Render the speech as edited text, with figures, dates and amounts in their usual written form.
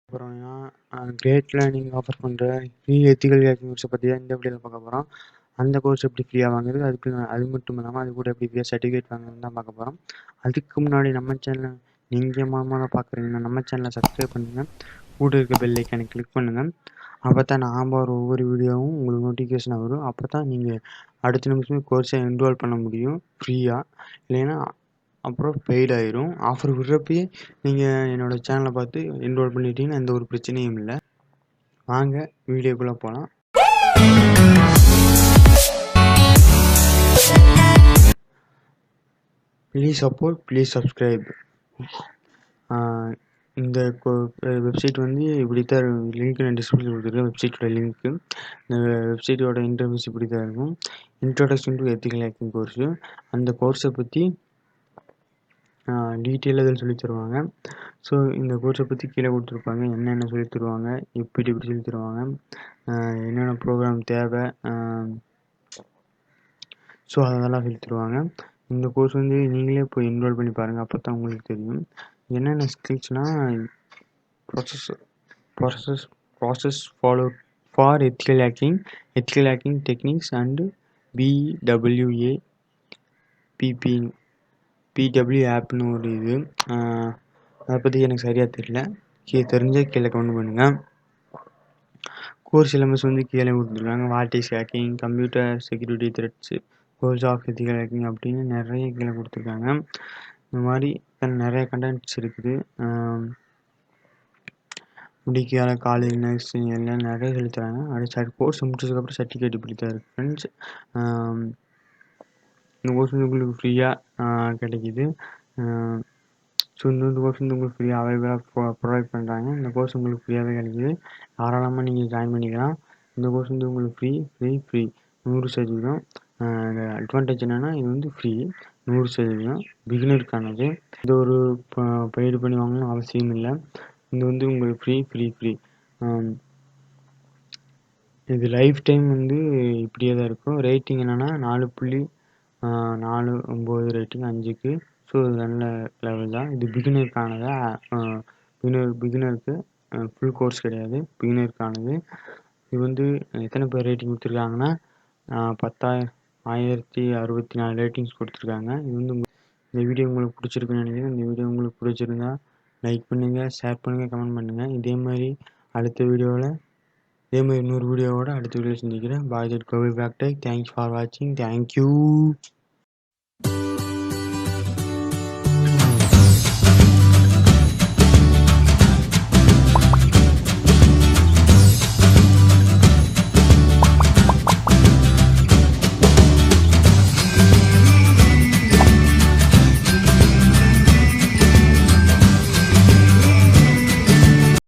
அப்புறம்னா கிரேட்ல நீங்கள் ஆஃபர் பண்ணுற free ethical hacking கோர்ஸை பற்றி தான் இந்த வீடியோவில் பார்க்க போகிறோம். அந்த கோர்ஸ் எப்படி ஃப்ரீயாக வாங்குறது, அதுக்கு அது மட்டும் இல்லாமல் அது கூட எப்படி ஃப்ரீயாக சர்டிஃபிகேட் வாங்குறதுன்னு தான் பார்க்க போகிறோம். அதுக்கு முன்னாடி நம்ம சேனலை நீங்கள் மாமாவை பார்க்குறீங்கன்னா நம்ம சேனலை சப்ஸ்கிரைப் பண்ணுங்கள், கூட இருக்க பெல் ஐக்கானை கிளிக் பண்ணுங்கள். அப்போ தான் நான் போகிற ஒவ்வொரு வீடியோவும் உங்களுக்கு நோட்டிஃபிகேஷனாக வரும். அப்போ தான் நீங்கள் அடுத்த நிமிஷமே கோர்ஸை என்ரோல் பண்ண முடியும் ஃப்ரீயாக. இல்லைன்னா அப்புறம் பெய்ட் ஆயிரும். ஆஃபர் விடுறப்பயே நீங்கள் என்னோடய சேனலை பார்த்து என்ரோல் பண்ணிட்டீங்கன்னா எந்த ஒரு பிரச்சனையும் இல்லை. வாங்க வீடியோக்குள்ளே போகலாம். Please support, please subscribe. இந்த வெப்சைட் வந்து இப்படி தான் லிங்க் நான் டிஸ்கிரிப்ஷனில் கொடுத்துருக்கேன். வெப்சைட்டோட லிங்க்கு. இந்த வெப்சைட்டோட இன்டர்வியூஸ் இப்படி தான் இருக்கும். Introduction to ethical hacking course. அந்த கோர்ஸை பற்றி டீட்டெயிலாக இதில் சொல்லி தருவாங்க. ஸோ இந்த கோர்ஸை பற்றி கீழே கொடுத்துருப்பாங்க, என்னென்ன சொல்லி தருவாங்க, எப்படி சொல்லி தருவாங்க, என்னென்ன ப்ரோக்ராம் தேவை, ஸோ அதெல்லாம் சொல்லி தருவாங்க. இந்த கோர்ஸ் வந்து நீங்களே போய் என்ரோல் பண்ணி பாருங்கள், அப்போ தான் உங்களுக்கு தெரியும். என்னென்ன ஸ்கில்ஸ்னால் process follow for ethical hacking techniques and பிடபிள்யூ ஆப்னு ஒரு இது. அதை பற்றி எனக்கு சரியாக தெரியல, தெரிஞ்சால் கீழே கமெண்ட் பண்ணுங்கள். கோர்ஸ் சிலபஸ் வந்து கீழே கொடுத்துருக்காங்க. What is hacking, computer security threats, course of ethical hacking அப்படின்னு நிறைய கீழே கொடுத்துருக்காங்க. இந்த மாதிரி நிறைய கண்டென்ட்ஸ் இருக்குது. முடிக்கால காலேஜ் நர்ஸ் எல்லாம் நிறைய சொல்லித்தராங்க. அடுத்த கோர்ஸ் முடிச்சதுக்கப்புறம் சர்டிஃபிகேட் இப்படி தான் இருக்குது ஃப்ரெண்ட்ஸ். இந்த கோர்ஸ் வந்து உங்களுக்கு ஃப்ரீயாக கிடைக்கிது. ஸோ இந்த கோர்ஸ் வந்து உங்களுக்கு ஃப்ரீயாக அவைலபிளாக ப்ரொவைட் பண்ணுறாங்க. இந்த கோர்ஸ் உங்களுக்கு ஃப்ரீயாகவே கிடைக்கிது. தாராளமாக நீங்கள் ஜாயின் பண்ணிக்கலாம். இந்த கோர்ஸ் வந்து உங்களுக்கு ஃப்ரீ 100%. அட்வான்டேஜ் என்னென்னா இது வந்து ஃப்ரீ 100%, பிகினருக்கானது. இது ஒரு பெய்டு பண்ணி வாங்கணும் அவசியம் இல்லை. இது வந்து உங்களுக்கு ஃப்ரீ. இது லைஃப் டைம் வந்து இப்படியே தான் இருக்கும். ரேட்டிங் என்னென்னா 4.49 ரேட்டிங் 5க்கு. ஸோ இது நல்ல லெவல் தான். இது பிகினருக்கானதா, பிகினருக்கு ஃபுல் கோர்ஸ் கிடையாது, பிகினருக்கானது. இது வந்து எத்தனை பேர் ரேட்டிங் கொடுத்துருக்காங்கன்னா 10,1064 ரேட்டிங்ஸ் கொடுத்துருக்காங்க. இது வந்து இந்த வீடியோ உங்களுக்கு பிடிச்சிருக்குன்னு நினைக்கிறேன். இந்த வீடியோ உங்களுக்கு பிடிச்சிருந்தா லைக் பண்ணுங்கள், ஷேர் பண்ணுங்கள், கமெண்ட் பண்ணுங்கள். இதே மாதிரி இன்னொரு வீடியோவோட அடுத்த வீடியோ சந்திக்கிறேன். பாய், கோபி பேக் டேக். தேங்க்ஸ் ஃபார் வாட்சிங். தேங்க்யூ.